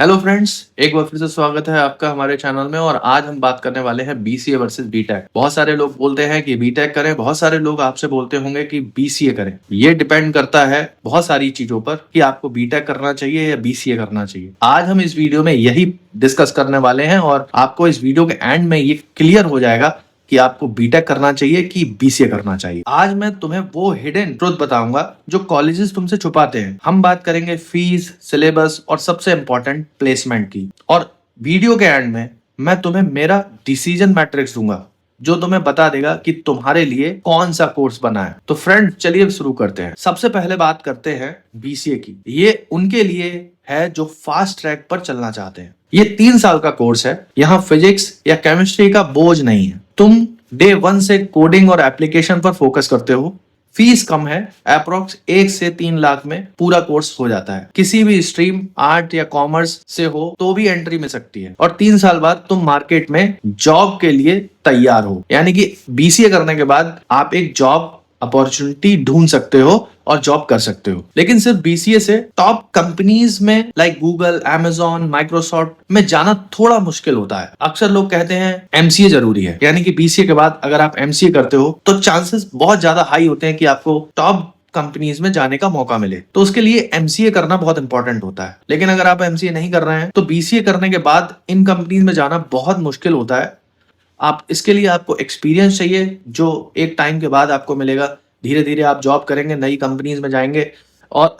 Hello friends, एक बार फिर से स्वागत है आपका हमारे चैनल में। और आज हम बात करने वाले हैं बीसीए वर्सेस बीटेक। बहुत सारे लोग बोलते हैं कि बीटेक करें, बहुत सारे लोग आपसे बोलते होंगे कि बीसीए करें। ये डिपेंड करता है बहुत सारी चीजों पर कि आपको बीटेक करना चाहिए या बीसीए करना चाहिए। आज हम इस वीडियो में यही डिस्कस करने वाले हैं और आपको इस वीडियो के एंड में ये क्लियर हो जाएगा कि आपको बीटेक करना चाहिए कि बीसीए करना चाहिए। आज मैं तुम्हें वो हिडन ट्रुथ बताऊंगा जो कॉलेजेस तुमसे छुपाते हैं। हम बात करेंगे फीस, सिलेबस और सबसे इंपॉर्टेंट प्लेसमेंट की। और वीडियो के एंड में मैं तुम्हें मेरा डिसीजन मैट्रिक्स दूंगा जो तुम्हें बता देगा कि तुम्हारे लिए कौन सा कोर्स बना है। तो फ्रेंड, चलिए शुरू करते हैं। सबसे पहले बात करते हैं बीसीए की। ये उनके लिए है जो फास्ट ट्रैक पर चलना चाहते हैं। ये 3 साल का कोर्स है। यहाँ फिजिक्स या केमिस्ट्री का बोझ नहीं है। तुम डे 1 से कोडिंग और एप्लीकेशन पर फोकस करते हो। फीस कम है, अप्रोक्स 1 से 3 लाख में पूरा कोर्स हो जाता है। किसी भी स्ट्रीम, आर्ट या कॉमर्स से हो तो भी एंट्री मिल सकती है। और 3 साल बाद तुम मार्केट में जॉब के लिए तैयार हो। यानी कि बीसीए करने के बाद आप एक जॉब अपॉर्चुनिटी ढूंढ सकते हो और जॉब कर सकते हो। लेकिन सिर्फ बीसीए से टॉप कंपनीज में लाइक गूगल, अमेजॉन, माइक्रोसॉफ्ट में जाना थोड़ा मुश्किल होता है। अक्सर लोग कहते हैं एमसीए जरूरी है, यानी कि बीसीए के बाद अगर आप एमसीए करते हो तो चांसेस बहुत ज्यादा हाई होते हैं कि आपको टॉप कंपनीज में जाने का मौका मिले। तो उसके लिए एमसीए करना बहुत इंपॉर्टेंट होता है। लेकिन अगर आप एमसीए नहीं कर रहे हैं तो बीसीए करने के बाद इन कंपनीज में जाना बहुत मुश्किल होता है। आप इसके लिए आपको एक्सपीरियंस चाहिए जो एक टाइम के बाद आपको मिलेगा। धीरे धीरे आप जॉब करेंगे, नई कंपनीज में जाएंगे और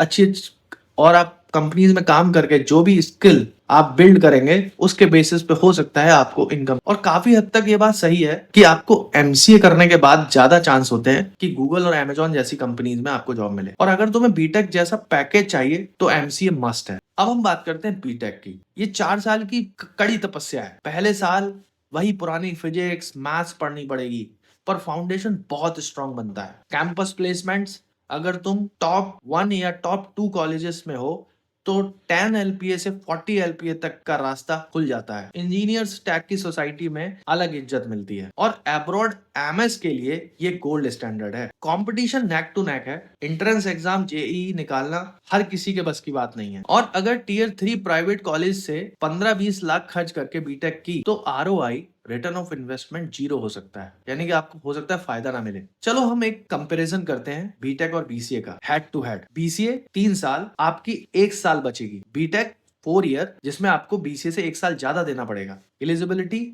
और आप कंपनीज में काम करके जो भी स्किल आप बिल्ड करेंगे उसके बेसिस पे हो सकता है आपको इनकम। और काफी हद तक ये बात सही है कि आपको एमसीए करने के बाद ज्यादा चांस होते हैं कि गूगल और अमेजॉन जैसी कंपनीज में आपको जॉब मिले। और अगर तुम्हें बीटेक जैसा पैकेज चाहिए तो एमसीए मस्ट है। अब हम बात करते हैं बीटेक की। ये 4 साल की कड़ी तपस्या है। पहले साल वही पुरानी फिजिक्स, मैथ्स पढ़नी पड़ेगी, पर फाउंडेशन बहुत स्ट्रांग बनता है। कैंपस प्लेसमेंट्स, अगर तुम टॉप 1 या टॉप 2 कॉलेजेस में हो तो 10 एलपीए से 40 एलपीए तक का रास्ता खुल जाता है। इंजीनियर्स टैग की सोसाइटी में अलग इज्जत मिलती है और अब्रॉड एमएस के लिए ये गोल्ड स्टैंडर्ड है। कंपटीशन नेक टू नेक है। एंट्रेंस एग्जाम, जेईई निकालना हर किसी के बस की बात नहीं है। और अगर टियर 3 प्राइवेट कॉलेज से 15-20 लाख खर्च करके बीटेक की तो ROI, return of investment, zero हो सकता है। यानी कि आपको हो सकता है फायदा ना मिले। चलो हम एक कंपैरिजन करते हैं बीटेक और बीसीए का, हेड टू हेड। बीसीए 3 साल, आपकी 1 साल बचेगी। बीटेक 4 ईयर, जिसमें आपको बीसीए से 1 साल ज्यादा देना पड़ेगा। एलिजिबिलिटी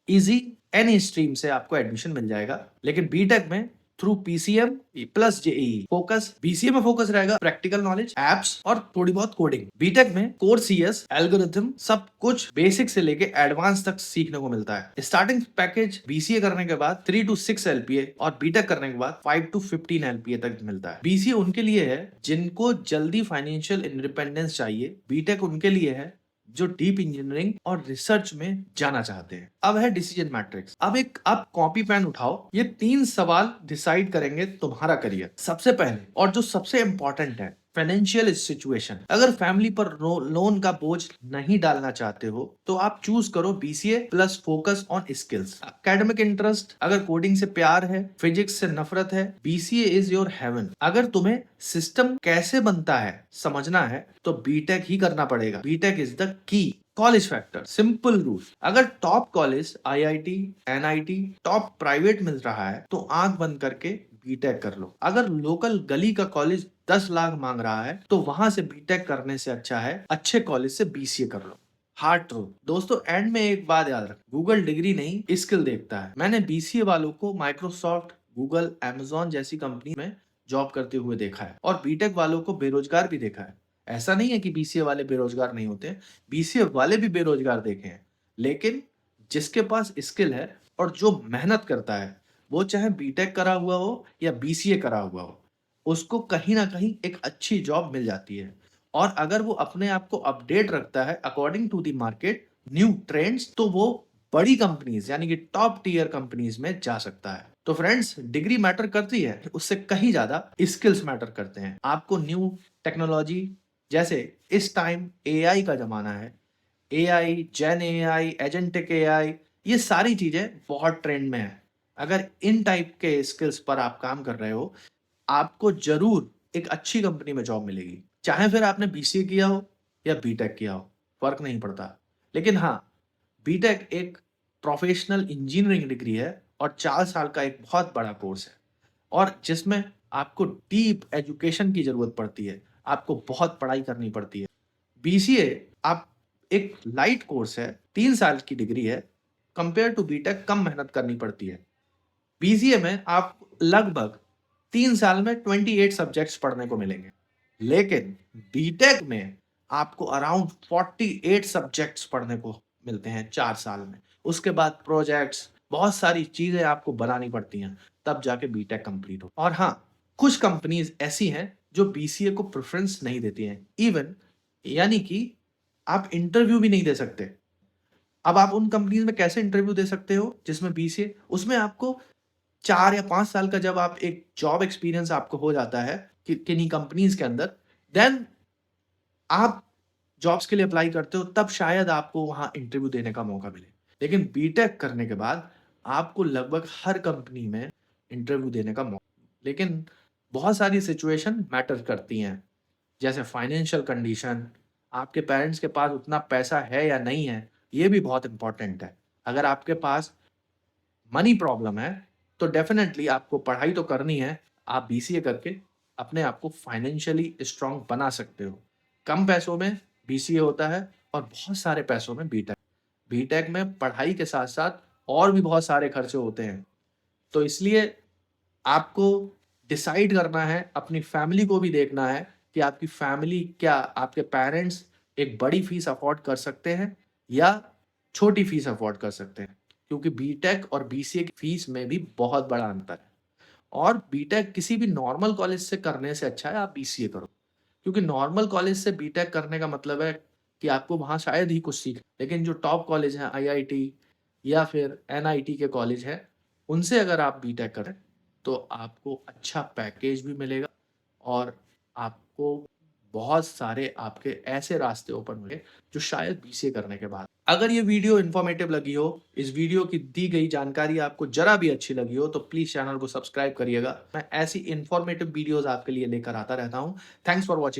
इजी, एनी स्ट्रीम से आपको एडमिशन मिल जाएगा। लेकिन बीटेक में through PCM plus JEE focus, BCA में फोकस रहेगा प्रैक्टिकल नॉलेज, एप्स और थोड़ी बहुत कोडिंग। बीटेक में कोर सीएस, एल्गोरिथम, सब कुछ बेसिक से लेके एडवांस तक सीखने को मिलता है। स्टार्टिंग पैकेज बीसीए करने के बाद 3 to 6 एलपीए और बीटेक करने के बाद 5 to 15 एलपीए तक मिलता है। बीसीए उनके लिए है जिनको जल्दी फाइनेंशियल इंडिपेंडेंस चाहिए। बीटेक उनके लिए है जो डीप इंजीनियरिंग और रिसर्च में जाना चाहते हैं। अब है डिसीजन मैट्रिक्स। अब कॉपी पेन उठाओ। ये 3 सवाल डिसाइड करेंगे तुम्हारा करियर। सबसे पहले और जो सबसे इंपॉर्टेंट है, फाइनेंशियल सिचुएशन। अगर फैमिली पर लोन का बोझ नहीं डालना चाहते हो तो आप चूज करो BCA plus focus on skills. Academic interest, अगर कोडिंग से प्यार है, फिजिक्स से नफरत है, बीसीए इज योर हेवन। अगर तुम्हें सिस्टम कैसे बनता है समझना है तो बीटेक ही करना पड़ेगा। BTech is the key. College factor, simple rule. अगर top college, IIT, NIT, top private मिल रहा है तो आंख बंद करके बीटेक कर लो। अगर लोकल गली का कॉलेज 10 लाख मांग रहा है तो वहां से बीटेक करने से अच्छा है अच्छे कॉलेज से बीसीए कर लो। हार्ड ट्रूथ दोस्तों, एंड में एक बात याद रख, गूगल डिग्री नहीं स्किल देखता है। मैंने बीसीए वालों को माइक्रोसॉफ्ट, गूगल, अमेजॉन जैसी कंपनी में जॉब करते हुए देखा है और बीटेक वालों को बेरोजगार भी देखा है। ऐसा नहीं है कि बीसीए वाले बेरोजगार नहीं होते, बीसीए वाले भी बेरोजगार देखे हैं। लेकिन जिसके पास स्किल है और जो मेहनत करता है, वो चाहे बीटेक करा हुआ हो या बीसीए करा हुआ हो, उसको कहीं ना कहीं एक अच्छी जॉब मिल जाती है। और अगर वो अपने आप को अपडेट रखता है according to the market, new trends, तो वो बड़ी कंपनीज यानी कि टॉप टीयर कंपनीज में जा सकता है। तो फ्रेंड्स, डिग्री मैटर करती है, उससे कहीं ज्यादा स्किल्स मैटर करते हैं। आपको न्यू टेक्नोलॉजी, जैसे इस टाइम एआई का जमाना है, एआई, जेन एआई, एजेंटिक एआई, ये सारी चीजें बहुत ट्रेंड में है। अगर इन टाइप के स्किल्स पर आप काम कर रहे हो, आपको जरूर एक अच्छी कंपनी में जॉब मिलेगी, चाहे फिर आपने बीसीए किया हो या बीटेक किया हो। फ़र्क नहीं पड़ता। लेकिन हाँ, बीटेक एक प्रोफ़ेशनल इंजीनियरिंग डिग्री है और 4 साल का एक बहुत बड़ा कोर्स है और जिसमें आपको डीप एजुकेशन की ज़रूरत पड़ती है, आपको बहुत पढ़ाई करनी पड़ती है। बीसीए आप एक लाइट कोर्स है, 3 साल की डिग्री है, कंपेयर टू बीटेक कम मेहनत करनी पड़ती है। बीसीए में आप लगभग 3 साल में 28 सब्जेक्ट्स पढ़ने को मिलेंगे। लेकिन बीटेक में आपको अराउंड 48 सब्जेक्ट्स पढ़ने को मिलते हैं 4 साल में। उसके बाद प्रोजेक्ट्स, बहुत सारी चीज़ें आपको बनानी पड़ती हैं, तब जाके बीटेक कंप्लीट हो। और हाँ, कुछ कंपनीज़ ऐसी हैं जो बीसीए को प्रेफ़रेंस नहीं देती हैं। इवन यानी कि आप इंटरव्यू भी नहीं दे सकते। अब आप उन कंपनीज़ में कैसे इंटरव्यू दे सकते हो जिसमें बीसीए उसमें आपको 4 या 5 साल का जब आप एक जॉब एक्सपीरियंस आपको हो जाता है कि किन्हीं कंपनीज़ के अंदर, देन आप जॉब्स के लिए अप्लाई करते हो, तब शायद आपको वहाँ इंटरव्यू देने का मौका मिले। लेकिन बीटेक करने के बाद आपको लगभग हर कंपनी में इंटरव्यू देने का मौका, लेकिन बहुत सारी सिचुएशन मैटर करती हैं। जैसे फाइनेंशियल कंडीशन, आपके पेरेंट्स के पास उतना पैसा है या नहीं है, ये भी बहुत इम्पोर्टेंट है। अगर आपके पास मनी प्रॉब्लम है, तो डेफ़िनेटली आपको पढ़ाई तो करनी है, आप बीसीए करके अपने आप को फाइनेंशियली स्ट्रॉन्ग बना सकते हो। कम पैसों में बीसीए होता है और बहुत सारे पैसों में बीटेक। बीटेक में पढ़ाई के साथ-साथ और भी बहुत सारे खर्चे होते हैं। तो इसलिए आपको डिसाइड करना है, अपनी फैमिली को भी देखना है कि आपकी फैमिली क्या आपके पेरेंट्स एक बड़ी फीस अफ़ोर्ड कर सकते हैं या छोटी फीस अफ़ोर्ड कर सकते हैं। क्योंकि बीटेक और बीसीए की फीस में भी बहुत बड़ा अंतर है और बीटेक किसी भी नॉर्मल कॉलेज से करने से अच्छा है आप बीसीए करो। क्योंकि नॉर्मल कॉलेज से बीटेक करने का मतलब है कि आपको वहाँ शायद ही कुछ लेकिन जो टॉप कॉलेज हैं आईआईटी या फिर एनआईटी के कॉलेज हैं, उनसे अगर आप बीटेक करें, तो आपको अच्छा पैकेज भी मिलेगा और आपको बहुत सारे आपके ऐसे रास्ते ओपन होंगे, जो शायद बीसीए करने के बाद। अगर ये वीडियो इन्फॉर्मेटिव लगी हो, इस वीडियो की दी गई जानकारी आपको ज़रा भी अच्छी लगी हो, तो प्लीज़ चैनल को सब्सक्राइब करिएगा। मैं ऐसी इन्फॉर्मेटिव वीडियोज़ आपके लिए लेकर आता रहता हूँ। Thanks for watching.